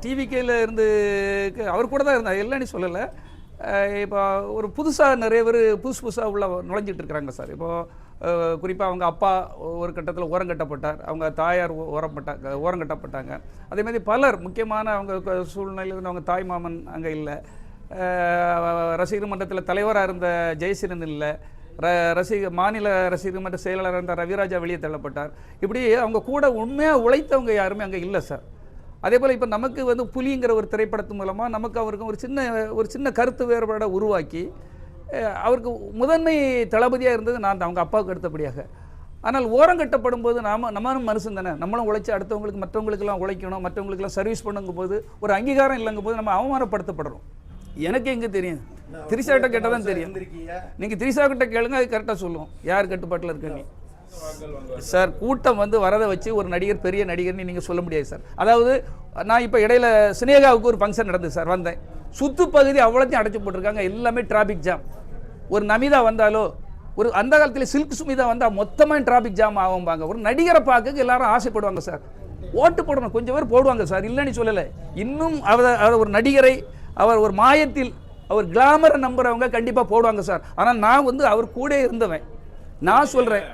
டிவிகேல இருந்து அவர் கூட தான் இருந்தார், இல்லைன்னு சொல்லலை. இப்போ ஒரு புதுசாக நிறைய பேர் புதுசாக உள்ள நுழைஞ்சிட்டு இருக்கிறாங்க சார். இப்போது குறிப்பாக அவங்க அப்பா ஒரு கட்டத்தில் ஓரங்கட்டப்பட்டார், அவங்க தாயார் ஓரங்கட்டப்பட்டாங்க. அதேமாதிரி பலர் முக்கியமான அவங்க சூழ்நிலையில் இருந்து அவங்க தாய் மாமன் அங்கே இல்லை, ரசிகர் மன்றத்தில் தலைவராக இருந்த ஜெயசிரன் இல்லை, மாநில ரசிகர் மன்ற செயலாளராக இருந்த ரவிராஜா வெளியே தள்ளப்பட்டார். இப்படி அவங்க கூட உண்மையாக உழைத்தவங்க யாருமே அங்கே இல்லை சார். அதே போல் இப்போ நமக்கு வந்து புலிங்கிற ஒரு திரைப்படத்து மூலமாக நமக்கு அவருக்கும் ஒரு சின்ன கருத்து வேறுபாடை உருவாக்கி அவருக்கு முதன்மை தளபதியாக இருந்தது நான் தான், அவங்க அப்பாவுக்கு அடுத்தபடியாக. ஆனால் ஓரங்கட்டப்படும் போது நம்மளும் மனுஷன் தானே, நம்மளும் உழைச்சி அடுத்தவங்களுக்கு மற்றவங்களுக்கெல்லாம் உழைக்கணும், மற்றவங்களுக்கெல்லாம் சர்வீஸ் பண்ணுங்கும் போது ஒரு அங்கீகாரம் இல்லைங்கும் போது நம்ம அவமானப்படுத்தப்படுறோம். எனக்கு எங்கே தெரியும், திரிஷாக்கிட்ட கேட்டால் தான் தெரியும். நீங்கள் திரிஷாக்கிட்ட கேளுங்க, அது கரெக்டாக சொல்லுவோம் யார் கட்டுப்பாட்டில் இருக்கீங்க சார். கூட்டம் வந்து வரதை வச்சு ஒரு நடிகர் பெரிய நடிகர்னு நீங்கள் சொல்ல முடியாது சார். அதாவது நான் இப்போ இடையில சினேகாவுக்கு ஒரு ஃபங்க்ஷன் நடந்தது சார், வந்தேன். சுற்று பகுதி அவ்வளோத்தையும் அடைச்சி போட்டிருக்காங்க, எல்லாமே டிராஃபிக் ஜாம். ஒரு நமிதா வந்தாலோ, ஒரு அந்த காலத்தில் சில்க் சுமிதா வந்தால் மொத்தமாக டிராஃபிக் ஜாம் ஆகும்பாங்க. ஒரு நடிகரை பார்க்க எல்லாரும் ஆசைப்படுவாங்க சார், ஓட்டு போடணும், கொஞ்சம் பேர் போடுவாங்க சார், இல்லைன்னு சொல்லலை. இன்னும் அவர் ஒரு நடிகரை, அவர் ஒரு மாயத்தில் அவர் கிளாமரை நம்புறவங்க கண்டிப்பாக போடுவாங்க சார். ஆனால் நான் வந்து அவர் கூட இருந்தவன், நான் சொல்கிறேன்